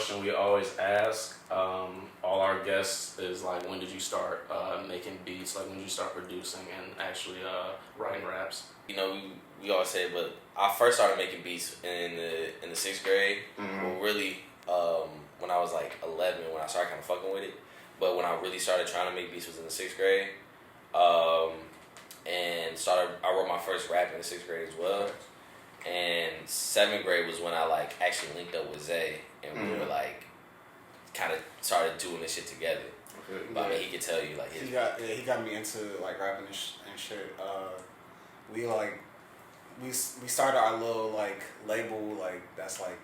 question we always ask all our guests is like, when did you start making beats? Like, when did you start producing and actually writing raps? You know, we always say, but I first started making beats in the 6th grade. Well, really, when I was like 11, when I started kind of fucking with it. But when I really started trying to make beats was in the 6th grade. And I wrote my first rap in the 6th grade as well. And 7th grade was when I like actually linked up with Zay, and we were like kind of started doing this shit together. But I mean, he could tell you like he got me into like rapping and shit. We started our little like label like that's like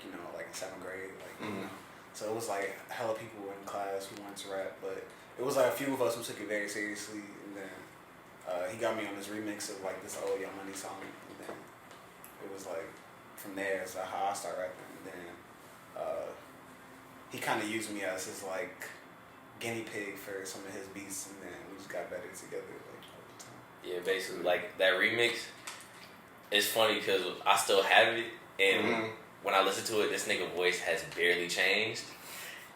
you know like in 7th grade like you know. So it was like hella people in class who wanted to rap, but it was like a few of us who took it very seriously, and then he got me on this remix of like this old Young Money song, and then it was like from there is how I started rapping, and then he kind of used me as his like guinea pig for some of his beats, and then we just got better together like all the time. Yeah, basically like that remix. It's funny because I still have it, and when I listen to it, this nigga voice has barely changed,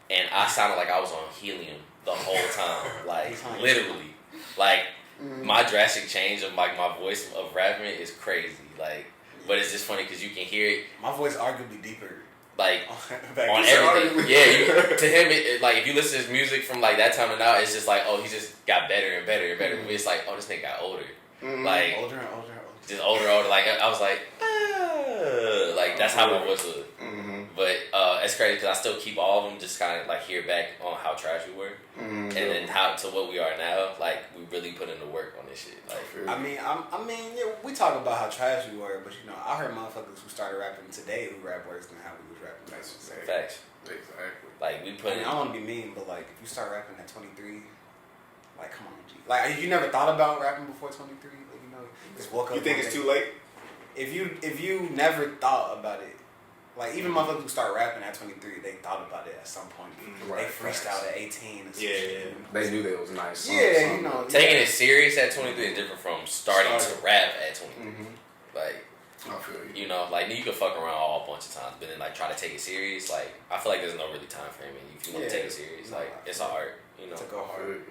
and I sounded like I was on helium the whole time, like literally, like my drastic change of like my voice of rapping is crazy, like. But it's just funny because you can hear it. My voice arguably deeper. Like, on everything. Yeah, to him, like, if you listen to his music from, like, that time and now, it's just like, oh, he just got better and better and better. It's like, oh, this nigga got older. Like, older and older and older. Just older and older. Like, I was like, like, that's how my voice was. But it's crazy because I still keep all of them, just kind of, like, hear back on how trash we were. And then how to what we are now. Like, we really put in the work on this shit. Like, I mean, yeah, we talk about how trash we were, but, you know, I heard motherfuckers who started rapping today who rap worse than how we was rapping back then. Facts. Exactly. Like, we put I don't want to be mean, but, like, if you start rapping at 23, like, come on, G. Like, you never thought about rapping before 23? Like, you know, just woke up. You think it's too late? If you never thought about it, like, even motherfuckers who start rapping at 23, they thought about it at some point. They freestyled at 18 or some shit. They knew that was nice. Yeah, you know. Taking it serious at 23 is different from starting to rap at 23. Like, I feel you. You know, like, you can fuck around all a bunch of times, but then, like, try to take it serious. Like, I feel like there's no really time frame if you want to take it serious. Like, it's an art, you know. To go hard.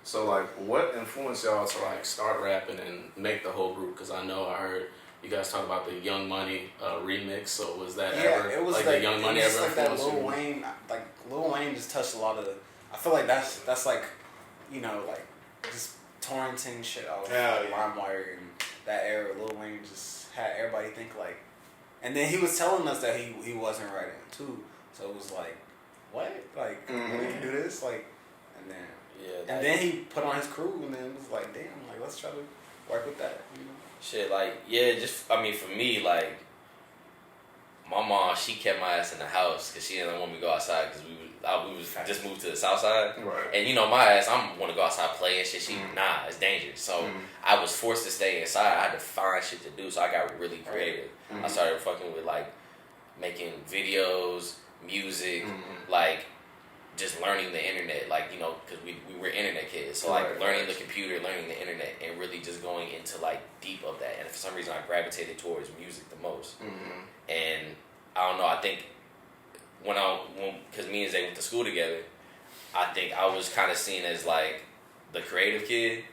So, like, what influenced y'all to, like, start rapping and make the whole group? Because I know I heard you guys talk about the Young Money remix. So was that ever it was like the Young Money ever like that influenced Lil Wayne, like Lil Wayne just touched a lot of. I feel like that's like, you know, like just torrenting shit off LimeWire and that era. Lil Wayne just had everybody think like, and then he was telling us that he wasn't writing too. So it was like, what? Like we can do this, like, and then he put on his crew, and then it was like, damn, like let's try to work with that, you know. Shit, like, yeah, just, I mean, for me, like, my mom, she kept my ass in the house because she didn't want me to go outside because we was just moved to the south side. Right. And, you know, my ass, I want to go outside play and shit. Nah, it's dangerous. So I was forced to stay inside. I had to find shit to do, so I got really creative. I started fucking with, like, making videos, music, like, just learning the internet, like, you know, because we were internet kids. So, like, learning the computer, learning the internet, and really just going into, like, deep of that. And for some reason, I gravitated towards music the most. And I don't know, I think because me and Zay went to school together, I think I was kind of seen as, like, the creative kid.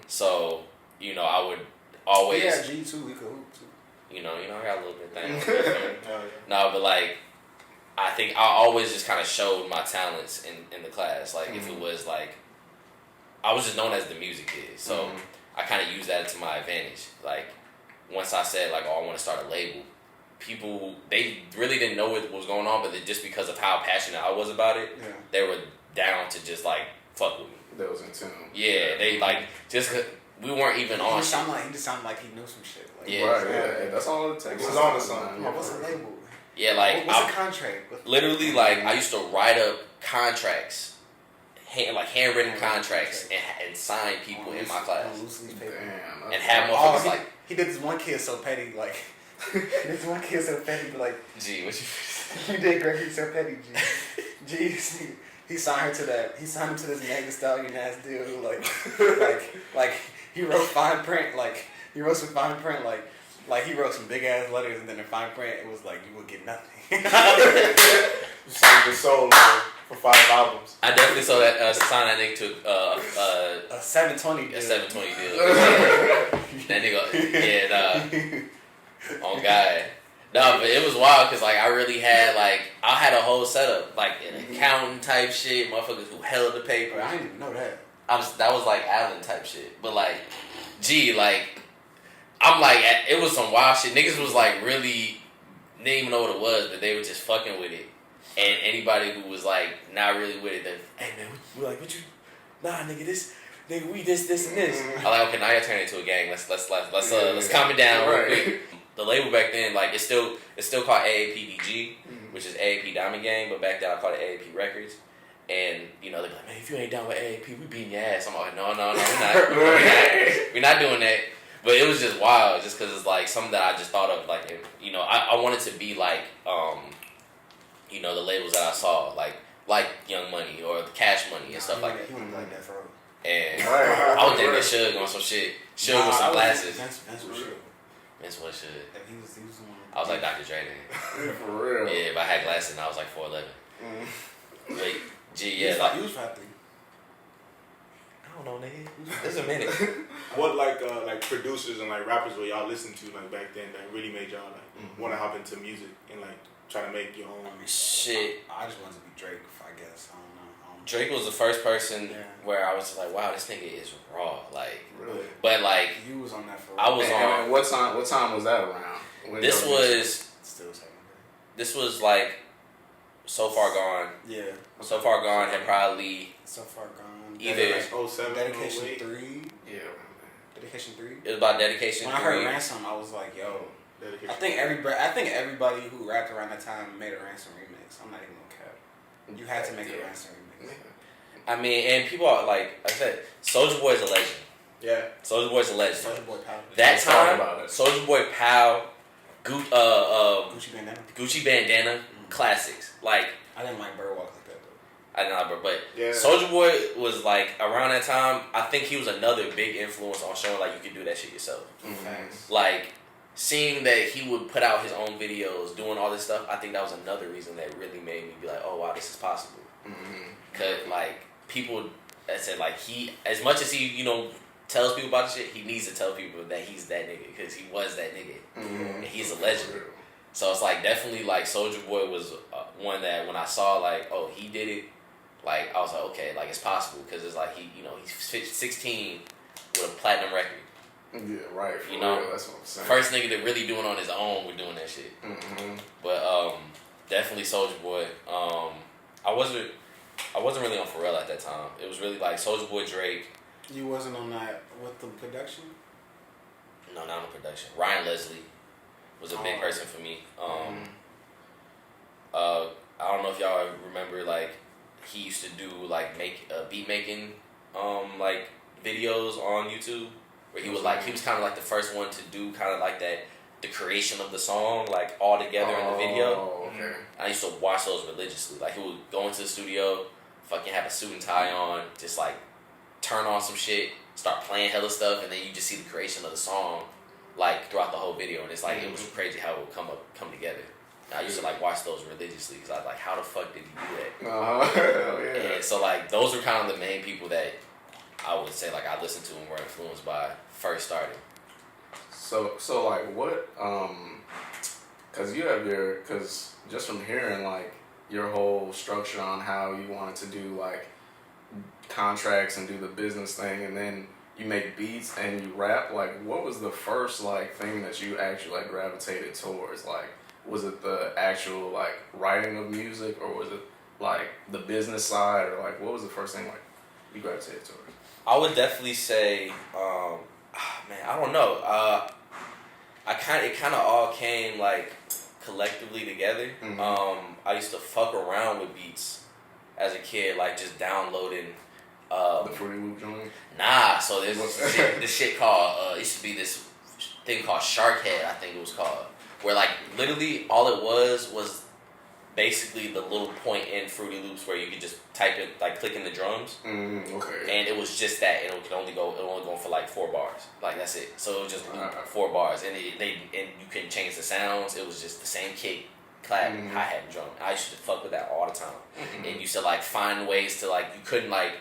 So, you know, I would always... Yeah, G too, we could hoop too. You know, I got a little bit of thing. No, but, like, I think I always just kind of showed my talents in the class. Like, if it was, like, I was just known as the music kid. So, I kind of used that to my advantage. Like, once I said, like, oh, I want to start a label, people, they really didn't know what was going on, but just because of how passionate I was about it, they were down to just, like, fuck with me. That was in tune. Yeah, they, like, just, we weren't even on shit. He just sounded like he knew some shit. Like, Yeah, that's all it takes. It's on to something. What's a label? Yeah, like, what's a contract? Literally, like, I used to write up contracts, handwritten contracts, and sign people in my class. Damn. And have motherfuckers like... He did this one kid so petty, like... this one kid so petty, but like... Gee, what you... You did great, he's so petty, G. He signed her to that... He signed him to this Megan Thee Stallion ass deal, like, he wrote fine print, like... He wrote some fine print, like... Like he wrote some big ass letters, and then in fine print, it was like you would get nothing. Sold the soul for 5 albums. I definitely saw that sign that nigga took A 720 deal. a 720 deal. That nigga, on God. No, but it was wild because like I really had I had a whole setup like an accountant type shit, motherfuckers who held the paper. I didn't even know that. That was like Allen type shit, but like, I'm like it was some wild shit. Niggas was like really didn't even know what it was, but they were just fucking with it. And anybody who was like not really with it, then hey man, what you? Nah, nigga, we this and this. I'm like, okay, now you're turning into a gang. Let's calm it down real quick. The label back then, like it's still called AAPDG, which is AAP Diamond Gang, but back then I called it AAP Records. And they're like, man, if you ain't down with AAP, we beating your ass. I'm like, no, we're not doing that. But it was just wild, just because it's like something that I just thought of, like, I wanted to be like, the labels that I saw, like Young Money or Cash Money and stuff like that. He wouldn't like that for real. And I was thinking Suge on some shit. Suge with some glasses. That's for sure. That's what Suge. He was the one. I was like Dr. Dre then. For real. Yeah, but I had glasses and I was like 4'11". Wait, G, yeah. You was 5'3". I don't know, nigga. There's a minute. What like producers and like rappers were y'all listen to like back then that really made y'all like want to hop into music and like try to make your own Shit. I just wanted to be Drake, I guess. I don't know. Drake was the first person where I was just like, wow, this nigga is raw. Like, Really? But like, You was on that for I was on. And what time was that around? When This y'all was Still second this was like So Far Gone. grade. Yeah. So Far Gone had probably So Far Gone. Either- like 07, Dedication 08. 3. Yeah. Dedication 3. it was about Dedication. When I heard 3. Ransom, I was like, yo. Dedication. I think everybody who rapped around that time made a Ransom remix. I'm not even gonna cap. You had to make a Ransom remix. I mean, and people are like I said, Soulja Boy's a legend. Yeah. Soulja Boy's a legend. Soulja Boy Power. That Let's talk time, about it. Soulja Boy, Pow, Gucci Bandana. Gucci Bandana, classics. Like I didn't like Bird Walk like that though. I don't know, but Yeah. Soulja Boy was like around that time. I think he was another big influence on showing like you could do that shit yourself. Facts. Like seeing that he would put out his own videos, doing all this stuff. I think that was another reason that really made me be like, oh wow, this is possible. Cause like people that said like he, as much as he tells people about the shit, he needs to tell people that he's that nigga because he was that nigga and he's a legend. So it's like definitely like Soulja Boy was one that when I saw like oh he did it, like I was like okay like it's possible because it's like he's 16 with a platinum record. Yeah, right. For You know, real, that's what I'm saying. First nigga that really doing on his own with doing that shit. But definitely Soulja Boy. I wasn't really on Pharrell at that time. It was really like Soulja Boy, Drake. You wasn't on that with the production? No, not on production. Ryan Leslie was a big person for me. I don't know if y'all remember, like he used to do like beat making, like videos on YouTube where he was kind of like the first one to do kind of like that, the creation of the song like all together in the video. Oh, okay. I used to watch those religiously. Like he would go into the studio, fucking have a suit and tie on, just like turn on some shit, start playing hella stuff, and then you just see the creation of the song like throughout the whole video, and it's like it was crazy how it would come together. And I used to like watch those religiously because I was like, how the fuck did he do that? Hell yeah. And so like those were kind of the main people that I would say like I listened to and were influenced by first starting. So like what? Cause you have cause just from hearing like your whole structure on how you wanted to do like contracts and do the business thing, and then you make beats and you rap. Like, what was the first like thing that you actually like gravitated towards? Like, was it the actual like writing of music, or was it like the business side, or like what was the first thing like you gravitated towards? I would definitely say, man, I don't know. It kind of all came like collectively together. I used to fuck around with beats as a kid, like just downloading. The Fruity Loop joint? Nah, so there's this shit called. It used to be this thing called Sharkhead, I think it was called, where like literally all it was basically the little point in Fruity Loops where you could just type it, like clicking the drums. Okay. And it was just that, and it only go for like 4 bars, like that's it. So it was just loop 4 bars, and you couldn't change the sounds. It was just the same kick, clap, hi-hat, and drum. I used to fuck with that all the time, and used to like find ways to like, you couldn't like,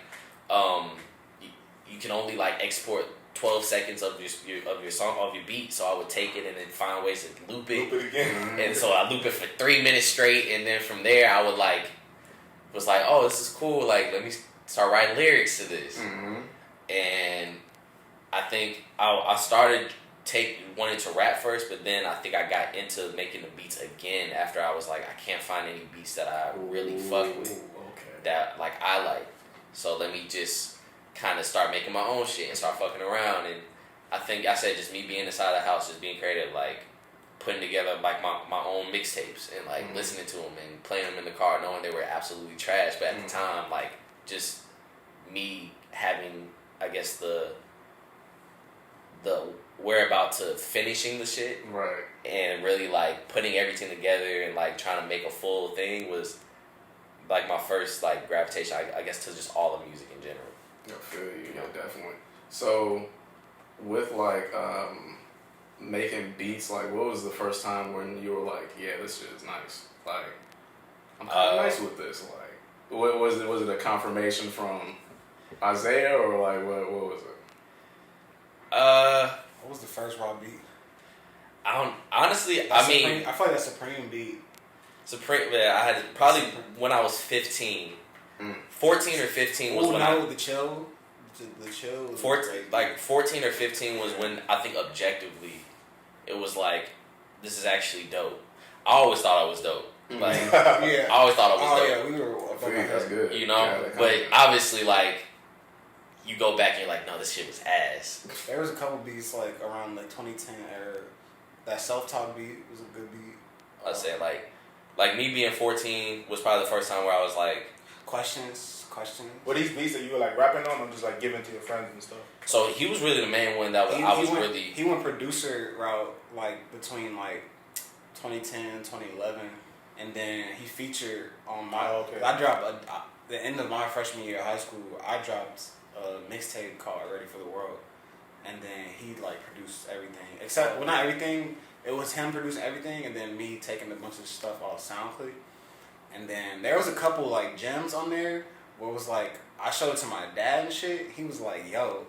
you can only like export 12 seconds of your song, of your beat. So I would take it and then find ways to loop it again. and so I loop it for 3 minutes straight, and then from there I would like, was like, oh, this is cool, like let me start writing lyrics to this. And I think I started wanted to rap first, but then I think I got into making the beats again after I was like, I can't find any beats that I really fuck with, that like I like, so let me just kind of start making my own shit and start fucking around. And I think I said just me being inside the house, just being creative, like putting together like my own mixtapes and like listening to them and playing them in the car, knowing they were absolutely trash, but at the time, like just me having, I guess, the whereabout to finishing the shit, right, and really like putting everything together and like trying to make a full thing was like my first like gravitation, I guess, to just all of music in general. I feel you, yeah, definitely. So, with like making beats, like what was the first time when you were like, yeah, this shit is nice, like I'm kind of nice with this, like what was it? Was it a confirmation from Isaiah, or like what was it? What was the first raw beat? I don't honestly. That's I mean, Supreme, I feel like that Supreme beat. Supreme. Yeah, I had probably when I was 15, 14 or 15 was when the chill. The chill. Was 14 or 15 was when I think objectively, it was like, this is actually dope. I always thought I was dope. Like yeah. I always thought I was dope. Yeah, we were. That's good. You know, but obviously like, you go back and you're like, no, this shit was ass. There was a couple beats like around the 2010 era. That self-talk beat was a good beat. I said like me being 14 was probably the first time where I was like, questions. Were these beats that you were like rapping on, or just like giving to your friends and stuff? so he was really the main one that he went producer route like between like 2010, 2011, and then he featured on my. I dropped the end of my freshman year of high school. I dropped a mixtape called Ready for the World, and then he like produced everything except well, not everything. It was him producing everything, and then me taking a bunch of stuff off SoundCloud. And then there was a couple like gems on there where it was like, I showed it to my dad and shit. He was like, yo,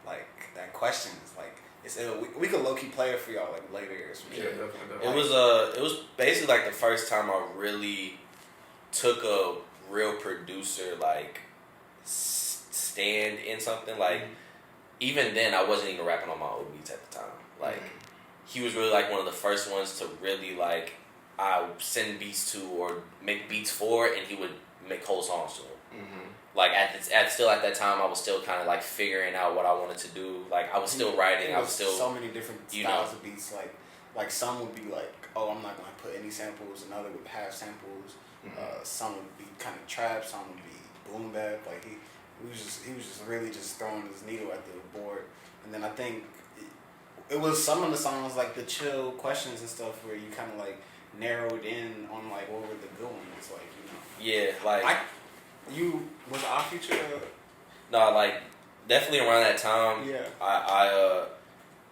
like that questions, like it's ill. We could low key play it for y'all like later or some shit. Yeah, definitely. It was basically like the first time I really took a real producer like stand in something. Like even then I wasn't even rapping on my old beats at the time. Like he was really like one of the first ones to really like I would send beats to or make beats for, and he would make whole songs to them. Like still at that time, I was still kind of like figuring out what I wanted to do. Like I was still writing. I was still so many different styles of beats. Like some would be like, oh, I'm not gonna put any samples. Another would have samples. Some would be kind of trap. Some would be boom bap. Like he was just really just throwing his needle at the board. And then I think it was some of the songs like the chill questions and stuff where you kind of like narrowed in on like what were the good ones, like, you know. Yeah, like was Our Future. No, like definitely around that time. Yeah. I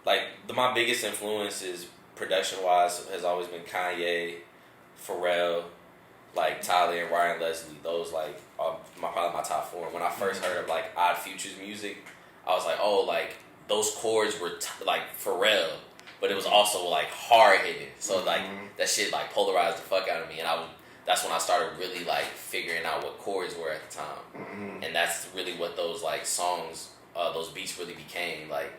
like my biggest influences production wise has always been Kanye, Pharrell, like Tyler and Ryan Leslie. Those like are probably my top 4. When I first heard of like Odd Future's music, I was like, oh, like those chords were like Pharrell, but it was also like hard hitting. So like that shit like polarized the fuck out of me, and that's when I started really like figuring out what chords were at the time, and that's really what those like songs, those beats really became. Like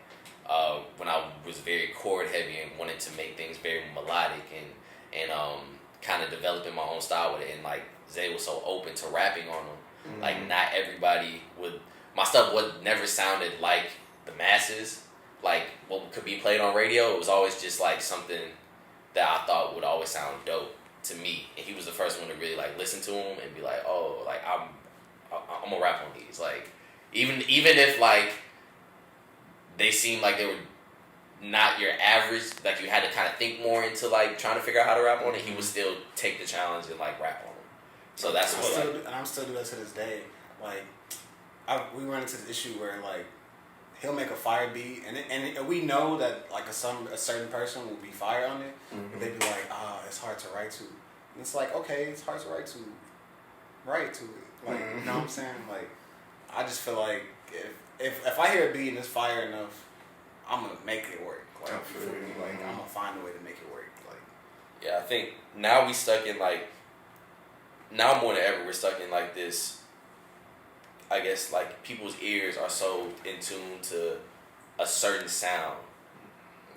when I was very chord heavy and wanted to make things very melodic and kind of developing my own style with it, and like Zay was so open to rapping on them. Like not everybody my stuff never sounded like the masses, like what could be played on radio. It was always just like something that I thought would always sound dope to me, and he was the first one to really like listen to him and be like, oh, like I'm gonna rap on these. Like even if like they seemed like they were not your average, like you had to kind of think more into like trying to figure out how to rap on it, he would still take the challenge and like rap on it. So that's what I'm still doing that to this day. Like, we run into the issue where like he'll make a fire beat, and we know that like a certain person will be fire on it, but they'd be like, it's hard to write to. And it's like, okay, it's hard to write to it. Like, you know what I'm saying? Like, I just feel like if I hear a beat and it's fire enough, I'm gonna make it work. Like, you feel me? Like, I'm gonna find a way to make it work. Like, yeah, I think now we stuck in like, now more than ever, we're stuck in like this, I guess like people's ears are so in tune to a certain sound.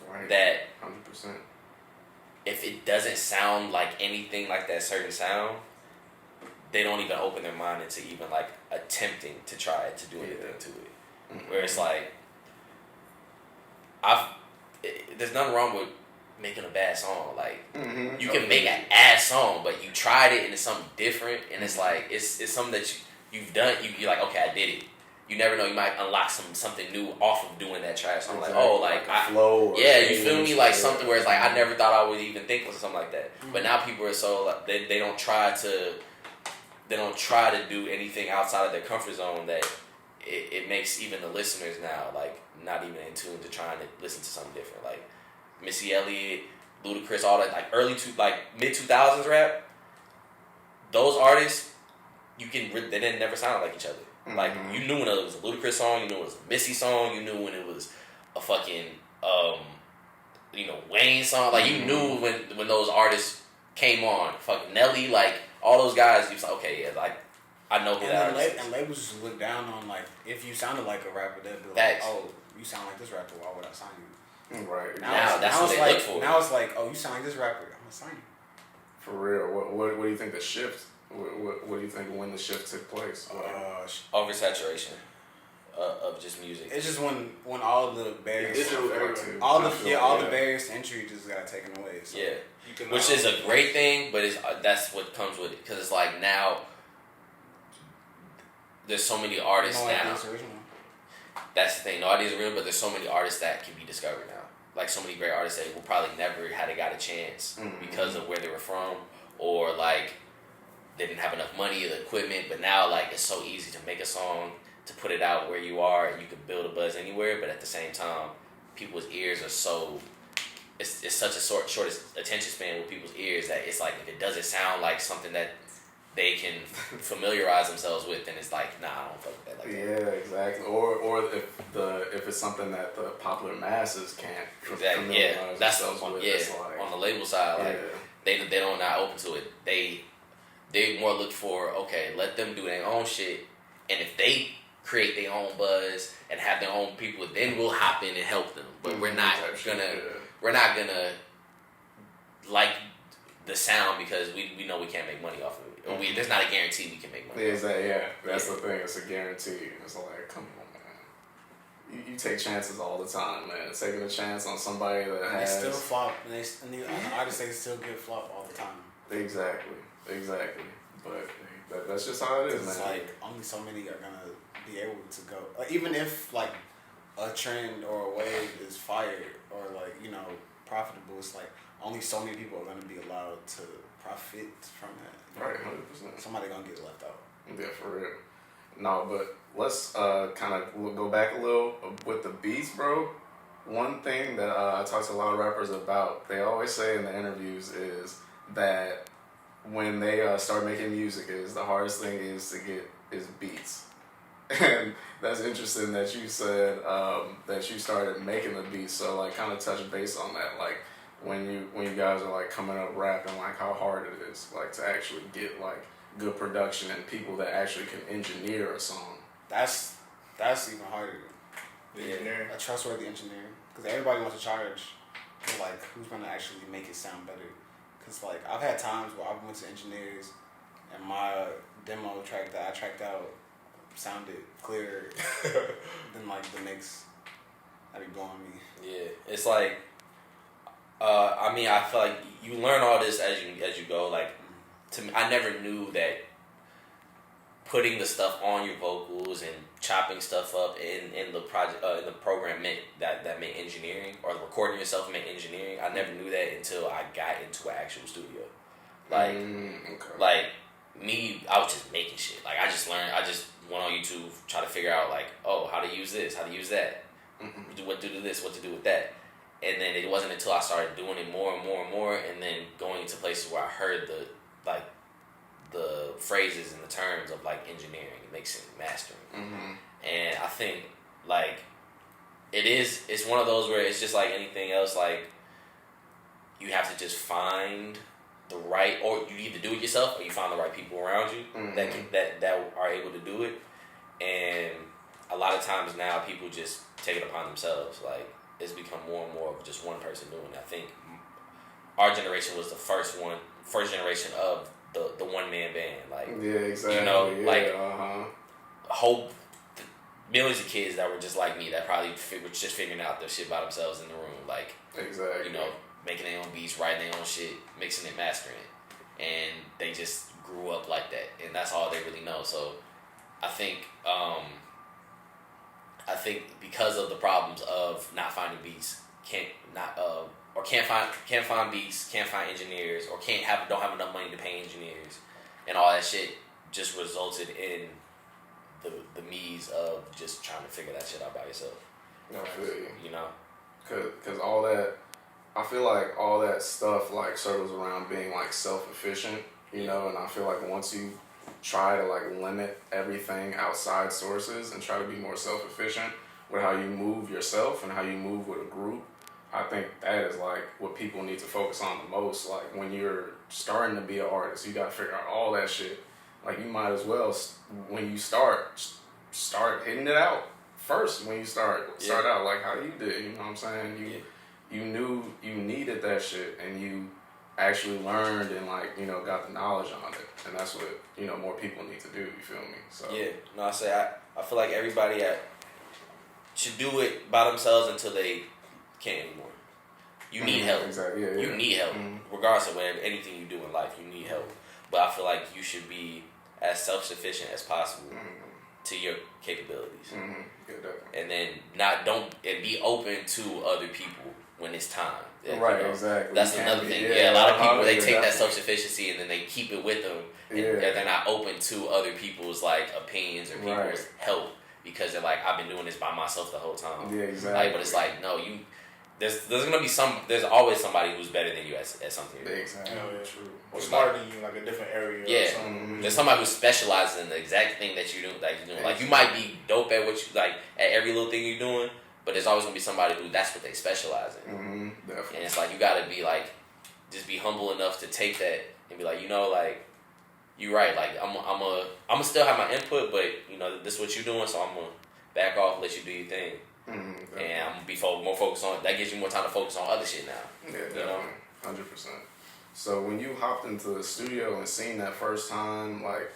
Right. That 100%. If it doesn't sound like anything like that certain sound, they don't even open their mind into even like attempting to try to do anything to it. Where it's like, there's nothing wrong with making a bad song. Like, you can make an ass song, but you tried it and it's something different, and it's like it's something that you've done. You're like, okay, I did it. You never know, you might unlock something new off of doing that trash. So I'm like, oh, like flow. Yeah, you feel me? Like something where it's like I never thought I would even think of something like that. But now people are so like, they don't try to do anything outside of their comfort zone, that it makes even the listeners now like not even in tune to trying to listen to something different. Like Missy Elliott, Ludacris, all that like mid 2000s rap. Those artists, they didn't never sound like each other. Like, you knew when it was a Ludacris song, you knew it was a Missy song, you knew when it was a fucking Wayne song. Like, you knew when those artists came on. Fucking Nelly, like all those guys, you was like, okay, yeah, like I know who that is. And labels just look down on, like, if you sounded like a rapper, they'd be like, Facts. oh, you sound like this rapper, why would I sign you? Right. Now that's what they look for. Now it's like, oh, you sound like this rapper, I'm gonna sign you. For real. What do you think the shift? What do you think when the shift took place? Oversaturation of just music. It's just when all the barriers, all the barriers to entry just got taken away. So. Yeah, which is a great thing, but that's what comes with it, because it's like now there's so many artists now. That's the thing. No ideas are real, but there's so many artists that can be discovered now. Like so many great artists that will probably never had got a chance because of where they were from, or like they didn't have enough money or the equipment. But now, like, it's so easy to make a song, to put it out where you are, and you can build a buzz anywhere. But at the same time, people's ears are so it's such a short attention span with people's ears that it's like if it doesn't sound like something that they can familiarize themselves with, then it's like, nah, I don't fuck with that. Like yeah, that. exactly. Or if it's something that the popular masses can't familiarize themselves with. Yeah, it's like, on the label side, like they don't not open to it. They more look for, okay, let them do their own shit, and if they create their own buzz and have their own people, then we'll hop in and help them. But we're not gonna like the sound because we know we can't make money off of it. Or there's not a guarantee we can make money. That's the thing. It's a guarantee. It's like, come on, man. You take chances all the time, man. Taking a chance on somebody that has... They still flop. And the artists, they still get flop all the time. Exactly. But that's just how it is, man. It's like, only so many are going to be able to go. Like, even if, like, a trend or a wave is fired or, like, profitable, it's like, only so many people are going to be allowed to profit from that. Right, 100%. Somebody going to get left out. Yeah, for real. No, but let's kind of go back a little with the beats, bro. One thing that I talk to a lot of rappers about, they always say in the interviews is that when they start making music, is the hardest thing is to get is beats. And that's interesting that you said that you started making the beats. So like, kind of touch base on that, like when you guys are like coming up rapping, like how hard it is like to actually get like good production and people that actually can engineer a song. That's even harder. A trustworthy engineer, because everybody wants to charge for like who's gonna actually make it sound better. Because like I've had times where I went to engineers and my demo track that I tracked out sounded clearer than like the mix. That'd be blowing me. Yeah, it's like, I mean, I feel like you learn all this as you go. Like, to me, I never knew that putting the stuff on your vocals and chopping stuff up in the project in the program meant that meant engineering, or recording yourself meant engineering. I never knew that until I got into an actual studio. Like, like me, I was just making shit. Like I just learned. I just went on YouTube, try to figure out like, oh, how to use this, how to use that, what to do this, what to do with that. And then it wasn't until I started doing it more and more and more, and then going to places where I heard the phrases and the terms of like engineering, mixing, mastering. And I think like it's one of those where it's just like anything else, like you have to just find the right, or you either do it yourself or you find the right people around you that are able to do it. And a lot of times now people just take it upon themselves. Like it's become more and more of just one person doing it. I think our generation was the first generation of the one man band. Like exactly. You know, like whole millions of kids that were just like me that probably were just figuring out their shit by themselves in the room. Like you know, making their own beats, writing their own shit, mixing it, mastering it, and they just grew up like that, and that's all they really know. So I think because of the problems of not finding beats, can't find beats, can't find engineers, or don't have enough money to pay engineers, and all that shit just resulted in the me's of just trying to figure that shit out by yourself. I feel you. You know, cause all that, I feel like all that stuff like circles around being like self-efficient, you know, and I feel like once you try to like limit everything outside sources and try to be more self-efficient with how you move yourself and how you move with a group, I think that is like what people need to focus on the most. Like when you're starting to be an artist, you got to figure out all that shit. Like you might as well, when you start hitting it out first. When you start out like how you did, you know what I'm saying? You knew you needed that shit, and you actually learned and like, you know, got the knowledge on it, and that's what, you know, more people need to do. You feel me? So I feel like everybody should do it by themselves until they can't anymore. You need help. Exactly. You need help, regardless of anything you do in life. You need help, but I feel like you should be as self-sufficient as possible to your capabilities, and then be open to other people when it's time. Like, right, you know, exactly. That's another thing. A lot of people they take that self-sufficiency and then they keep it with them, and they're not open to other people's like opinions or people's help, because they're like, I've been doing this by myself the whole time. Yeah, exactly. Like, but it's like, no, there's always somebody who's better than you at something. Exactly. True. Or smarter than you in like a different area. Yeah. Or something. There's somebody who specializes in the exact thing that you do. Like you're doing. Like you might be dope at what you like at every little thing you're doing, but there's always gonna be somebody who that's what they specialize in. Definitely. And it's like you gotta be like, just be humble enough to take that and be like, you know, like you're right. Like I'm still have my input, but you know this is what you're doing, so I'm gonna back off, let you do your thing. And I'm gonna be more focused on that. Gives you more time to focus on other shit now. Yeah, definitely, 100%. So when you hopped into the studio and seen that first time, like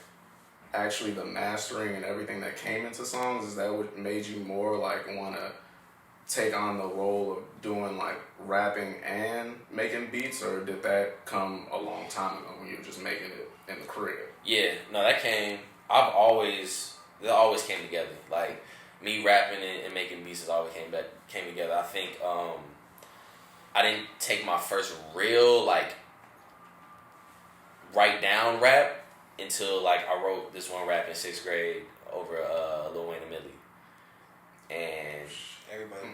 actually the mastering and everything that came into songs, is that what made you more like want to take on the role of doing like rapping and making beats, or did that come a long time ago when you were just making it in the crib? Yeah, no, that came. That always came together. Like me rapping and making beats has always came together. I think I didn't take my first real like write down rap until like I wrote this one rap in 6th grade over Lil Wayne and Millie, and everybody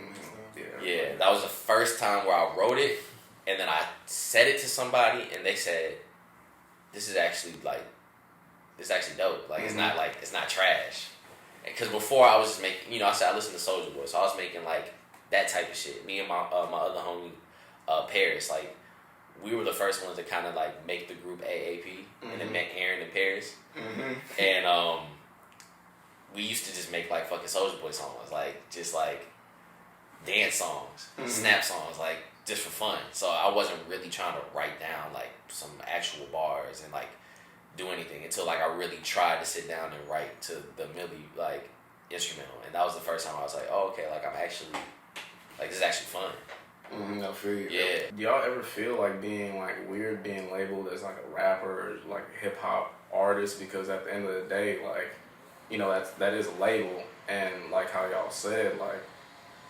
that was the first time where I wrote it, and then I said it to somebody and they said, this is actually dope, like it's not trash. Because before I was just making, you know, I said I listened to Soulja Boy, so I was making like that type of shit. Me and my other homie Paris, like we were the first ones to kind of like make the group AAP, and then met Aaron and Paris, and we used to just make like fucking Soulja Boy songs, like just like dance songs, snap songs, like just for fun. So I wasn't really trying to write down like some actual bars and like do anything until like I really tried to sit down and write to the Millie like instrumental, and that was the first time I was like, oh, okay, like I'm actually like this is actually fun. I feel you. Yeah. Do y'all ever feel like being like weird being labeled as like a rapper or like a hip hop artists, because at the end of the day, like, you know, that is a label, and like how y'all said, like,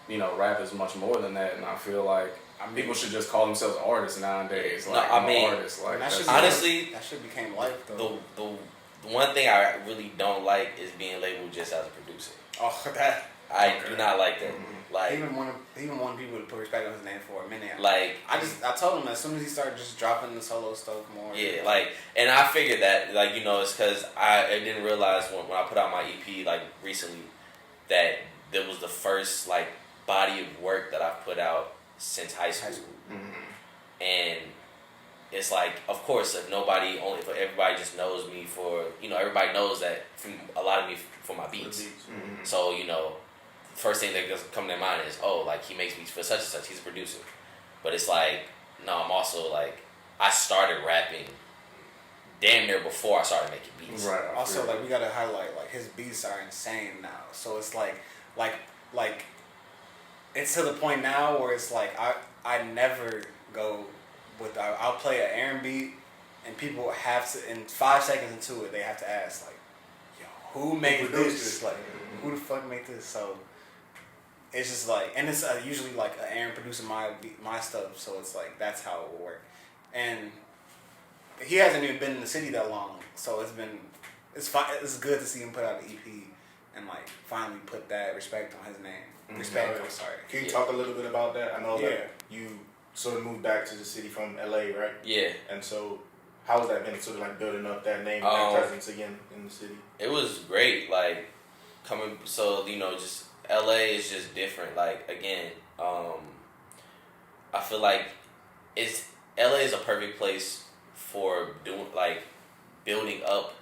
you know, rap is much more than that, and I feel like people should just call themselves artists nowadays. Like, no, I mean, artists. Like, honestly, that shit became life though. The one thing I really don't like is being labeled just as a producer. Oh, that. I do not like that. Mm-hmm. Like, even wanted people to put respect on his name for a minute. Like, I told him as soon as he started just dropping the solo stuff more. Yeah, like, and I figured that, like, you know, it's because I didn't realize when I put out my EP, like, recently, that there was the first, like, body of work that I've put out since high school. Mm-hmm. And it's like, of course, if everybody just knows me for, you know, everybody knows that from a lot of me for my beats. Mm-hmm. So, you know, first thing that doesn't come to their mind is, oh, like, he makes beats for such and such, he's a producer. But it's like, no, I'm also, like, I started rapping damn near before I started making beats. Right. Also, like, we gotta highlight, like, his beats are insane now. So it's like, it's to the point now where it's like, I never go with, I'll play an Aaron beat, and people have to, in 5 seconds into it, they have to ask, like, yo, who made this? Like, who the fuck made this? So it's just like, and it's usually like an Aaron producing my stuff, so it's like, that's how it will work. And he hasn't even been in the city that long, so it's good to see him put out an EP and like finally put that respect on his name. Respect, I'm sorry. Can you talk a little bit about that? I know that you sort of moved back to the city from LA, right? Yeah. And so, how has that been, sort of like building up that name and that presence again in the city? It was great, like, so, you know, just LA is just different. Like, again, I feel like LA is a perfect place for building up,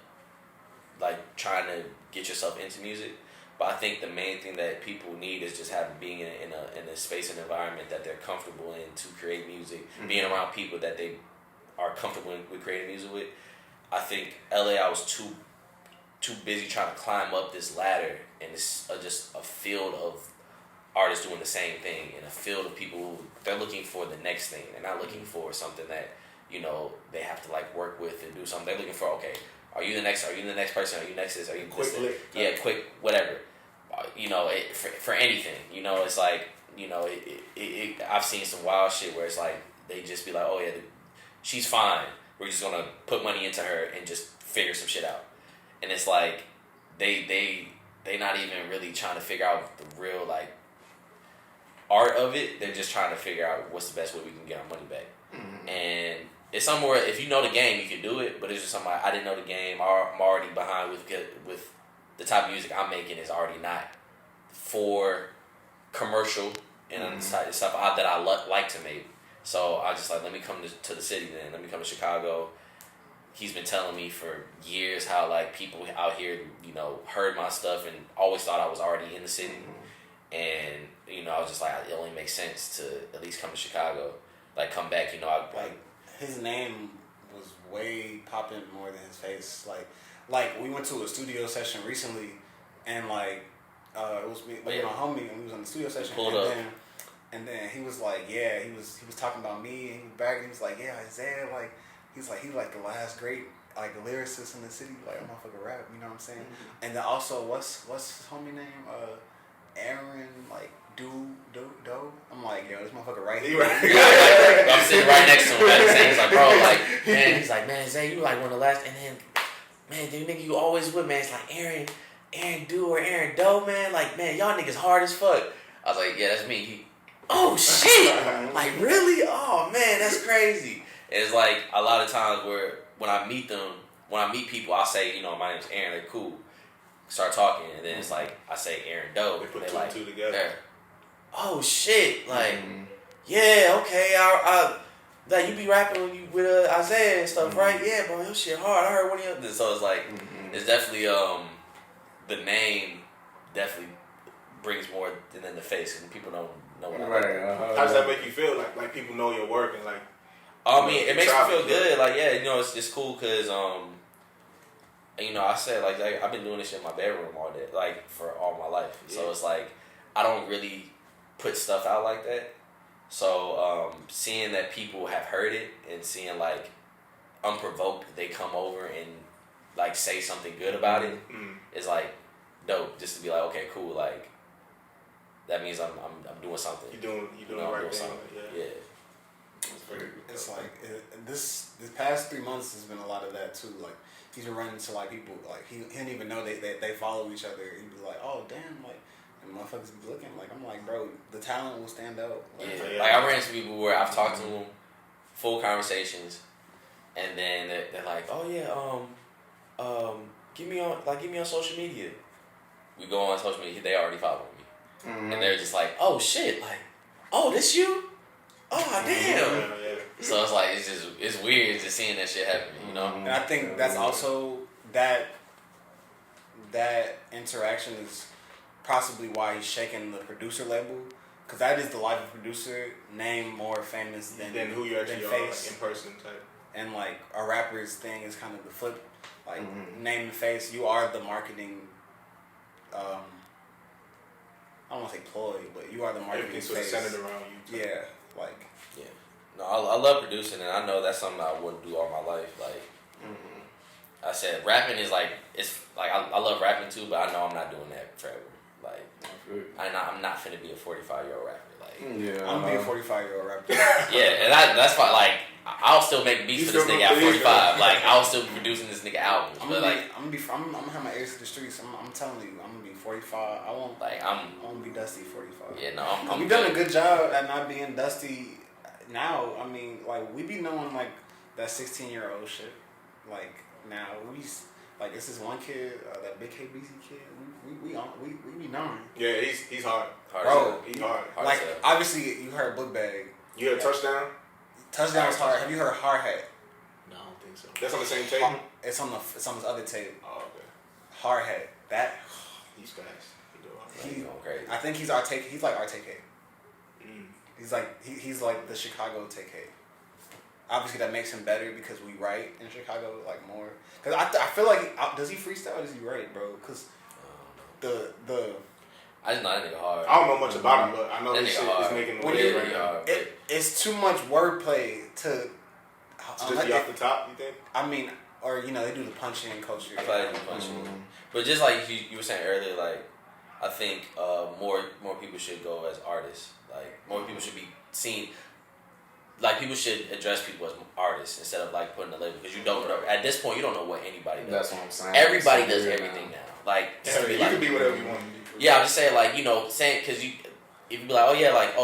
like, trying to get yourself into music. But I think the main thing that people need is just being in a space and environment that they're comfortable in to create music, being around people that they are comfortable with creating music with. I think LA, I was too busy trying to climb up this ladder, and it's just a field of artists doing the same thing, and a field of people who they're looking for the next thing. They're not looking for something that, you know, they have to like work with and do something. They're looking for, okay, are you the next person? Are you next this? Are you quick this? lick? Yeah, quick whatever. You know, for anything. You know, it's like, you know, I've seen some wild shit where it's like they just be like, oh yeah, she's fine. We're just gonna put money into her and just figure some shit out. And it's like they not even really trying to figure out the real like art of it. They're just trying to figure out what's the best way we can get our money back. Mm-hmm. And it's somewhere, if you know the game, you can do it. But it's just something I didn't know the game. I'm already behind with the type of music I'm making is already not for commercial and stuff that I like to make. So I just like, let me come to the city then. Let me come to Chicago. He's been telling me for years how like people out here, you know, heard my stuff and always thought I was already in the city. And, you know, I was just like, it only makes sense to at least come to Chicago. Like, come back, you know. His name was way popping more than his face. Like we went to a studio session recently, and like it was me, my homie, and we was on the studio session. And then he was like, yeah, he was talking about me, and he was bragging. He was like, yeah, Isaiah, like he was like the last great like lyricist in the city, like a motherfucker rap. You know what I'm saying? Mm-hmm. And then also, what's his homie name? Aaron, like Deux. I'm like, yo, this motherfucker right here. I'm sitting right next to him. He's like, bro, like, man, he's like, man, Zay, you like one of the last, and then, man, dude, nigga, you always with, man. It's like Aaron Deux or Aaron Doe, man. Like, man, y'all niggas hard as fuck. I was like, yeah, that's me. Oh shit, like really? Oh man, that's crazy. And it's like a lot of times where when I meet people, I'll say, you know, my name's Aaron. They're cool. Start talking, and then it's like I say Aaron Doe. They put two and two together. Oh shit! Like, yeah, okay. I like you be rapping with Isaiah and stuff, right? Yeah, bro, your shit hard. I heard one of your. So it's like, it's definitely the name definitely brings more than the face, and people don't know what I like. How does that make you feel? Like people know your work and like. I mean, it makes me feel good. Like, yeah, you know, it's cool because you know, I said like I've been doing this shit in my bedroom all day, like for all my life. Yeah. So it's like I don't really put stuff out like that. So seeing that people have heard it and seeing like unprovoked they come over and like say something good about it is like dope. Just to be like, okay, cool, like that means I'm doing something. You doing the right thing. Yeah. It's like this past 3 months has been a lot of that too. Like he's been running to like people like he didn't even know they follow each other. He'd be like, oh damn, like and motherfuckers be looking like I'm like, bro, the talent will stand out. Like, like I ran into people where I've talked to them, full conversations, and then they're like, oh yeah, get me on social media. We go on social media, they already follow me, and they're just like, oh shit, like, oh this you. Oh damn! So it's like it's weird just seeing that shit happen, you know. And I think that's also that interaction is possibly why he's shaking the producer label, because that is the life of producer, name more famous than who you actually are, like, in person type. And like a rapper's thing is kind of the flip, like name and face. You are the marketing. I don't want to say ploy, but you are the marketing face. Everything's sort of centered around you. Yeah. Like, yeah, no, I love producing, and I know that's something I wouldn't do all my life. Like, I said, rapping is like it's like I love rapping too, but I know I'm not doing that forever. Like, I'm not finna be a 45-year-old rapper. Like, I'm gonna be a 45-year-old rapper. Yeah, and that's why like I'll still make beats for this nigga at 45. Like I'll still be producing this nigga albums, I'm gonna have my ears to the streets. I'm telling you, I'm gonna be 45. I won't be Dusty 45. Yeah, no, we've done a good job at not being Dusty. Now, I mean, like we be knowing like that 16-year-old shit. Like now like it's this one kid, that big KBC kid. We be knowing. Yeah, he's hard. Bro, he's hard. Like obviously you heard Book Bag. You heard Touchdown? Touchdown's hard. Have you heard Hard Hat? No, I don't think so. That's on the same tape? It's on his other tape. Oh, okay. Hard Hat. That he's fast. He's going crazy. I think he's like RTK. He's like the Chicago TK. Obviously that makes him better because we write in Chicago like more. Cause I feel like does he freestyle or does he write, bro? Cause the I just know that nigga hard. I don't know much about him, but I know that this shit is making waves right now. It's too much wordplay to just be off the top. You think? I mean, or you know they do the punching culture. I feel like they do punching, but just like you were saying earlier, like I think more people should go as artists. Like more people should be seen. Like people should address people as artists instead of like putting a label, because you don't know at this point you don't know what anybody does. That's what I'm saying. Everybody does everything now. Like you can be whatever you want to be. Yeah, I'm just saying like saying because if you be like oh yeah like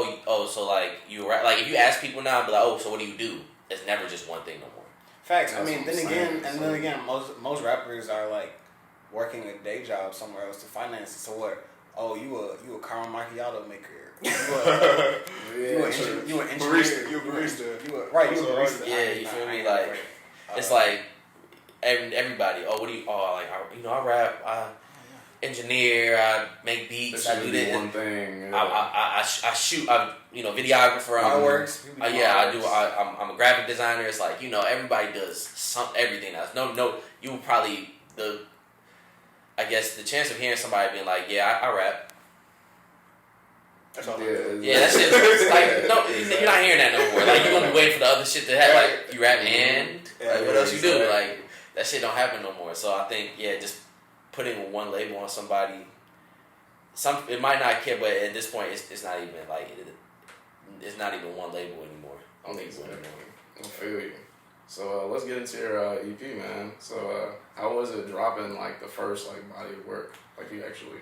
so like you rap, like if you ask people now be like oh so what do you do? It's never just one thing no more. Facts. I mean then again most rappers are like working a day job somewhere else to finance it. So what? Oh you a caramel macchiato maker. You an engineer. You a barista. You a barista. Yeah, you feel me? Like it's like everybody. Oh, what do you? Oh, like I rap. I engineer. I make beats. I do this. One thing. I shoot. I'm videographer. Artworks. I do. I'm a graphic designer. It's like everybody does everything else. No. You will probably I guess the chance of hearing somebody being like, yeah, I rap. That's all. Yeah, that shit. Like, no, you're not hearing that no more. Like, you're gonna be waiting for the other shit to happen. Like, you rap and what else you do? Like, that shit don't happen no more. So I think, just putting one label on somebody. It might not care, but at this point, it's not even like it's not even one label anymore. I feel you. So let's get into your EP, man. So how was it dropping like the first like body of work? Like you actually.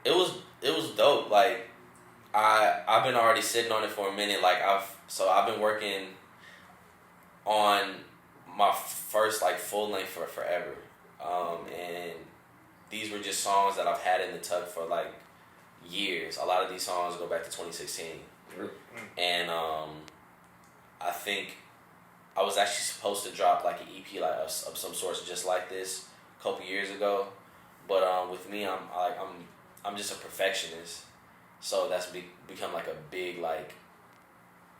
It was dope. Like I've been already sitting on it for a minute. Like I've been working on my first like full length for forever. And these were just songs that I've had in the tuck for like years. A lot of these songs go back to 2016. And I think I was actually supposed to drop like an EP like of some sort just like this a couple years ago. But with me, I'm just a perfectionist, so that's become like a big like,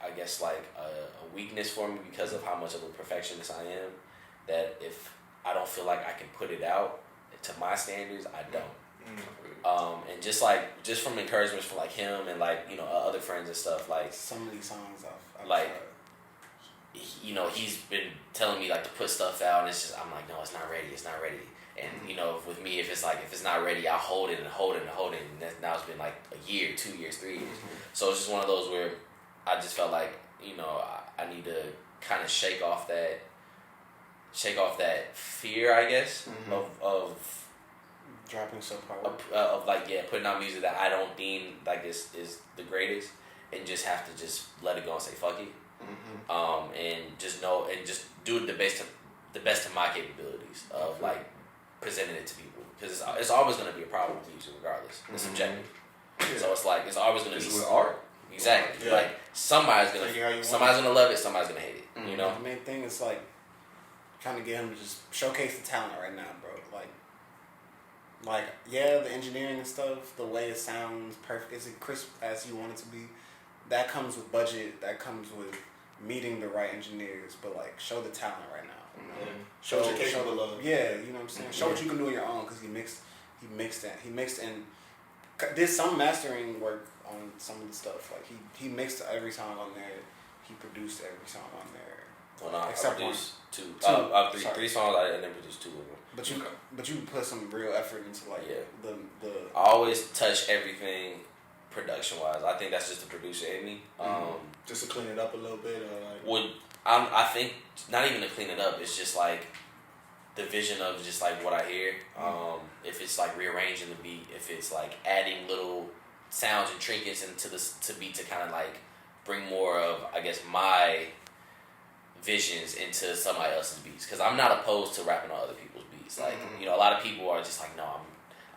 I guess like a weakness for me because of how much of a perfectionist I am. That if I don't feel like I can put it out to my standards, I don't. And just from encouragement from like him and like other friends and stuff, like some of these songs I've like tried. he's been telling me like to put stuff out, and it's just I'm like, no, it's not ready, And with me, if it's not ready, I hold it and hold it and hold it, and now it's been like a year, 2 years, 3 years. So it's just one of those where I just felt like I need to kind of shake off that fear, I guess, of dropping so hard, of putting out music that I don't deem like is the greatest, and just have to just let it go and say fuck it, and just know and just do it the best of my capabilities of like presenting it to people, because it's always going to be a problem with music regardless. It's subjective. Yeah. So it's like it's always going to be with art. Exactly. Yeah. Like somebody's gonna love it, somebody's gonna hate it. The main thing is like trying to get him to just showcase the talent right now, bro. Like the engineering and stuff, the way it sounds perfect, is it crisp as you want it to be? That comes with budget. That comes with meeting the right engineers. But like, show the talent right now. Show what you're capable of. Yeah, you know what I'm saying. Show what you can do on your own, because he mixed and did some mastering work on some of the stuff. Like he mixed every song on there. He produced every song on there. Well, no, except I produced two. Three songs. I didn't produce two of them. But you put some real effort into like the. I always touch everything production wise. I think that's just the producer in me. Just to clean it up a little bit, or like. I think not even to clean it up. It's just like the vision of just like what I hear. If it's like rearranging the beat, if it's like adding little sounds and trinkets into to beat to kind of like bring more of, I guess, my visions into somebody else's beats. Because I'm not opposed to rapping on other people's beats. Like a lot of people are just like, no,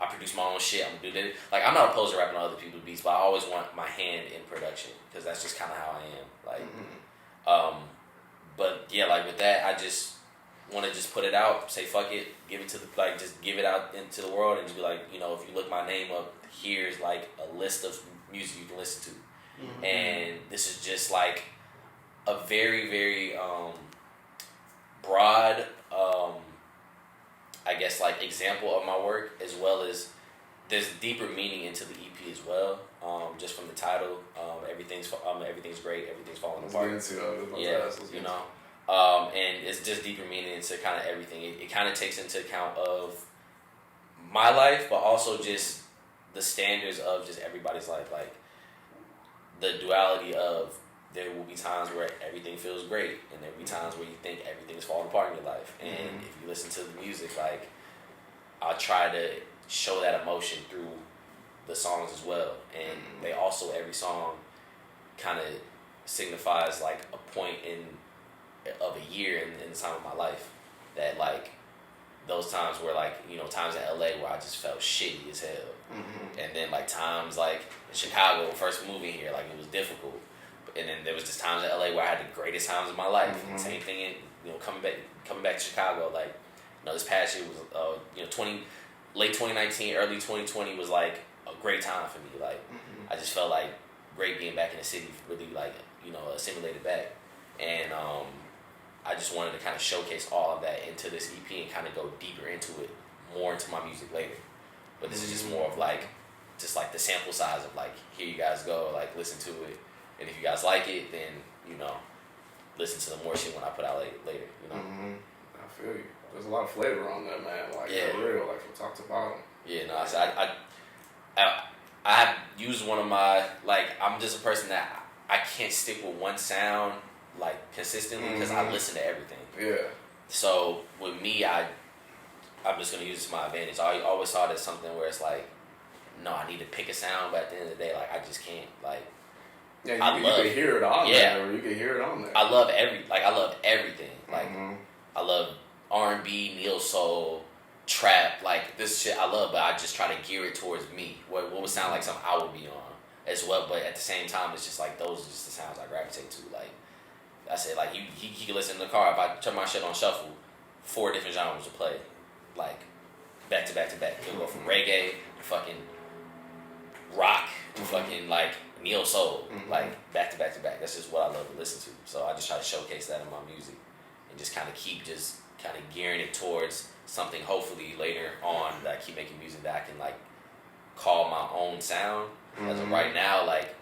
I produce my own shit. I'm gonna do that. Like, I'm not opposed to rapping on other people's beats, but I always want my hand in production, because that's just kind of how I am. Like, but yeah, like with that, I just want to just put it out, say fuck it, give it to just give it out into the world, and just be like, if you look my name up, here's like a list of music you can listen to, and this is just like a very, very broad, I guess, like example of my work, as well as there's deeper meaning into the EP as well. Just from the title, everything's great, everything's falling apart. And it's just deeper meaning into kind of everything. It kind of takes into account of my life, but also just the standards of just everybody's life. Like the duality of, there will be times where everything feels great, and there will be times where you think everything's falling apart in your life. And if you listen to the music, like, I'll try to show that emotion through the songs as well. And they also, every song kind of signifies like a point of a year in the time of my life, that like those times where like, times in LA where I just felt shitty as hell. And then like times like in Chicago, first moving here, like it was difficult. And then there was just times in LA where I had the greatest times of my life. And same thing in, coming back to Chicago, like, this past year was, late 2019, early 2020 was like a great time for me. Like, I just felt like great being back in the city, really like, assimilated back. And I just wanted to kind of showcase all of that into this EP and kind of go deeper into it, more into my music later. But this is just more of like, just like the sample size of like, here you guys go, like listen to it. And if you guys like it, then, listen to the more shit when I put out later, I feel you. There's a lot of flavor on that, man. Like, for real, like from top to bottom. Yeah, no, I use one of my, like, I'm just a person that I can't stick with one sound, like, consistently, because I listen to everything. Yeah. So, with me, I'm just going to use it to my advantage. I always saw it as something where it's like, no, I need to pick a sound, but at the end of the day, like, I just can't, like, yeah, you can hear it on there, or you can hear it on there. I love everything. Like, I love R&B, neo soul, trap, like this shit I love, but I just try to gear it towards me. What would sound like something I would be on as well, but at the same time, it's just like those are just the sounds I gravitate to. Like I said, like he can listen in the car. If I turn my shit on shuffle, 4 different genres will play, like back to back to back. It'll go from reggae to fucking rock to fucking like neo soul, like back to back to back. That's just what I love to listen to. So I just try to showcase that in my music and just kind of keep gearing it towards something hopefully later on that I keep making music that I can like call my own sound. As of right now, like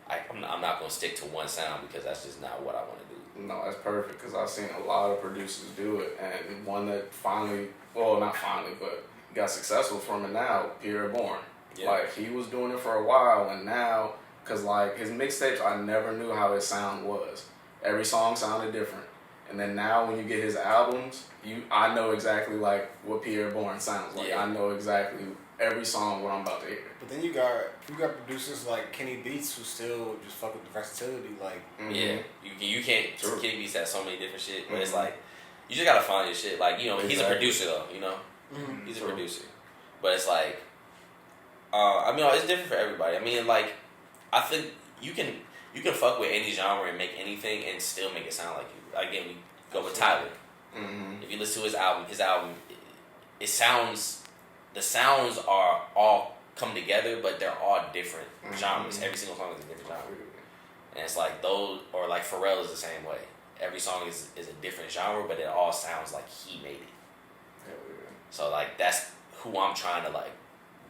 I'm not gonna stick to one sound because that's just not what I want to do. No, that's perfect because I've seen a lot of producers do it, and one that finally, well, not finally, but got successful from it now, Pierre Bourne. Yeah. Like, he was doing it for a while, and now, because, like, his mixtapes, I never knew how his sound was. Every song sounded different. And then now when you get his albums, I know exactly, like, what Pierre Bourne sounds like. Yeah. I know exactly every song what I'm about to hear. But then you got producers like Kenny Beats who still just fuck with the versatility. Like, Yeah, you can't. True. Kenny Beats has so many different shit, but it's like you just gotta find your shit. Like, you know, he's a producer though. You know, he's a producer, but it's like, I mean, it's different for everybody. I mean, like, I think you can fuck with any genre and make anything and still make it sound like you. Again, we go with Tyler. If you listen to his album, it sounds. The sounds are all come together, but they're all different genres. Every single song is a different genre. And it's like those, or like Pharrell is the same way. Every song is a different genre, but it all sounds like he made it. So like that's who I'm trying to like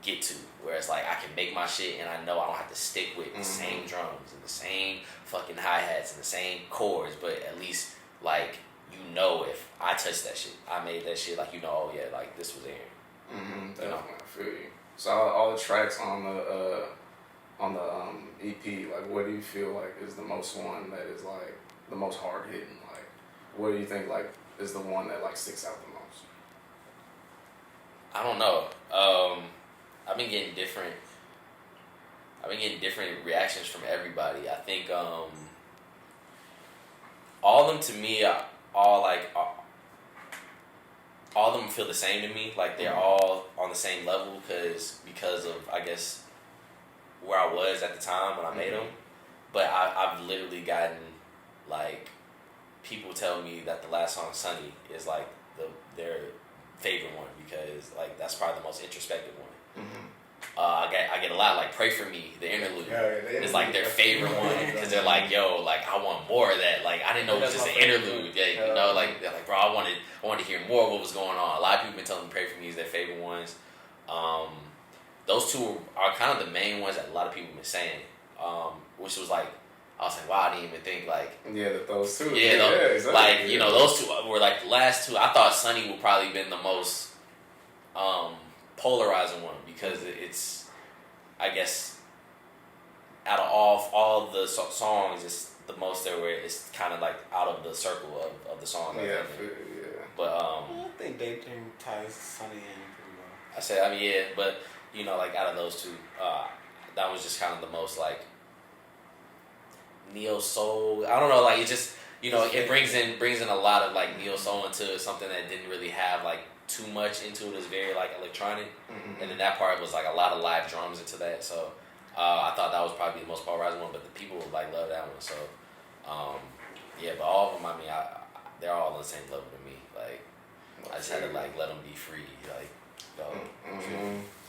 get to, where it's like I can make my shit and I know I don't have to stick with the same drums and the same fucking hi-hats and the same chords, but at least like you know if I touched that shit, I made that shit, like you know, oh yeah, like this was Aaron. Definitely, I feel you. So all the tracks on the EP, like, what do you feel like is the most one that is like the most hard hitting? Like, what do you think like is the one that like sticks out the most? I don't know. I've been getting different reactions from everybody. I think all of them to me are all all of them feel the same to me. Like they're all on the same level because of I guess where I was at the time when I made them. But I've literally gotten like people tell me that the last song Sunny is like their favorite one because like that's probably the most introspective one. I get a lot like Pray For Me, the interlude. It's like their favorite one because they're like, yo, like I want more of that. Like I didn't know it was just an interlude. Yeah, you know, like they're like, bro, I wanted to hear more of what was going on. A lot of people have been telling me Pray For Me is their favorite ones. Those two are kind of the main ones that a lot of people have been saying. Which was like, I was like, wow, I didn't even think like. Yeah, those two. Yeah, exactly. Like you know, those two were like the last two. I thought Sunny would probably been the most polarizing one because it's, I guess, out of all the songs, it's the most there where it's kind of like out of the circle of the song. Yeah. But I think Daydream ties Sunny in pretty well. I said, I mean, yeah, but you know, like out of those two, that was just kind of the most like neo soul. I don't know, like it just, you know, it brings in a lot of like neo soul into something that didn't really have like too much into it. It's very like electronic, and then that part was like a lot of live drums into that. So I thought that was probably the most polarizing one, but the people like love that one. So yeah, but all of them, I mean, they're all on the same level to me. Like I just had to like let them be free, like.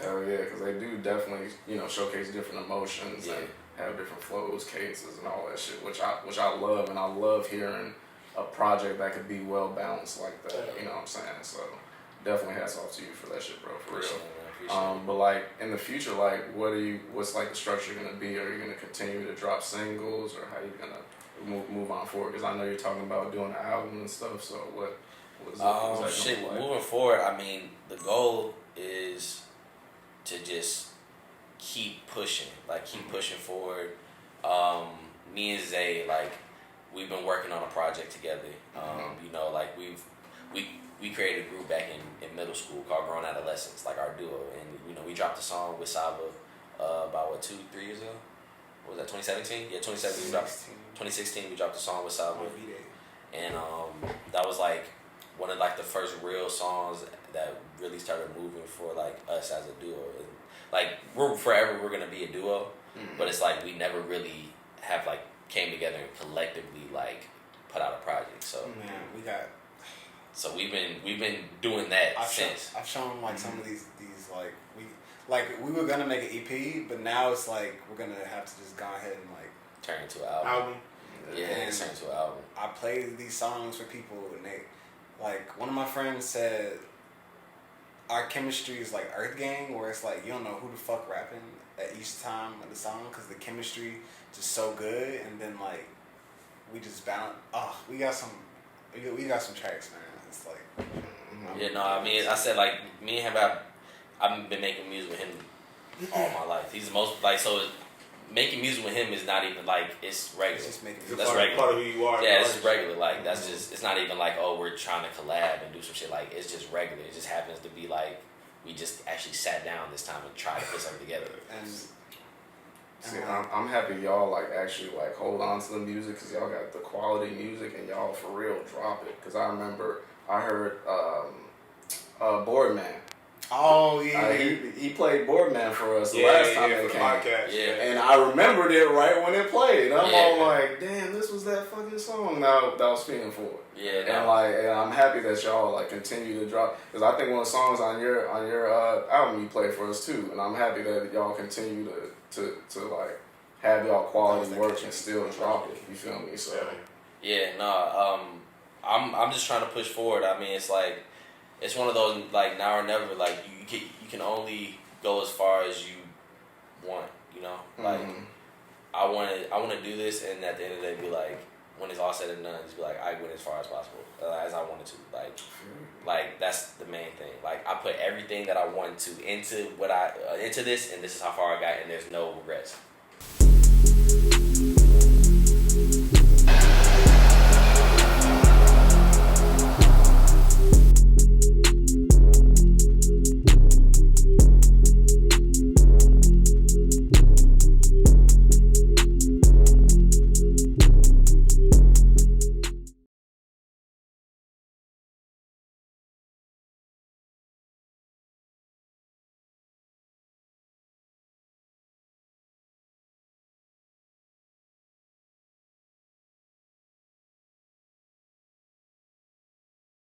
Hell yeah, because they do definitely, you know, showcase different emotions and have different flows, cadences, and all that shit, which I love, and I love hearing a project that could be well balanced like that. You know what I'm saying? So definitely hats off to you for that shit, bro, for real. But like in the future, like what's like the structure gonna be? Are you gonna continue to drop singles, or how you gonna move on forward? Because I know you're talking about doing an album and stuff. So what is that shit, like? moving forward, I mean, the goal is to just keep pushing forward. Me and Zay, like, we've been working on a project together. You know, like we created a group back in middle school called Grown Adolescents, like our duo, and you know we dropped a song with Saba about 2-3 years ago. What was that, 2017? Yeah, 2017. 2016 we dropped a song with Saba, and that was like one of like the first real songs that really started moving for like us as a duo. And, like we're gonna be a duo, but it's like we never really have like came together and collectively like put out a project. So So we've been doing that since. I've shown like some of these like we were gonna make an EP, but now it's like we're gonna have to just go ahead and like turn into an album. Yeah, turn into an album. I play these songs for people, and they like one of my friends said, our chemistry is like Earth Gang, where it's like you don't know who the fuck rapping at each time of the song because the chemistry just so good, and then like we just balance. Oh, we got some tracks, man. It's like Yeah, no, I mean, I said like me and him, I've been making music with him all my life. He's the most like so. Making music with him is not even like it's regular. it's just making That's part, regular. part of who you are. Yeah, this is regular. Like that's just. It's not even like oh we're trying to collab and do some shit. Like it's just regular. It just happens to be like we just actually sat down this time and tried to put something together. and See, I'm happy y'all like actually like hold on to the music because y'all got the quality music and y'all for real drop it. Because I remember I heard Boardman. oh yeah, He played Boardman for us the Yeah, last time for they the came. podcast. Yeah. And I remembered it right when it played. I'm Yeah. all like, damn, this was that fucking song that I was feeling for. Yeah, And like, and I'm happy that y'all like continue to drop because I think one of the songs on your album you played for us too, and I'm happy that y'all continue to like have y'all quality work and still drop it. You feel me? So Yeah, no, I'm just trying to push forward. I mean, it's like it's one of those like now or never. Like you can only go as far as you want. You know, like I want to do this, and at the end of the day, be like when it's all said and done, just be like I went as far as possible as I wanted to. Like that's the main thing. Like I put everything that I wanted to into what into this, and this is how far I got, and there's no regrets.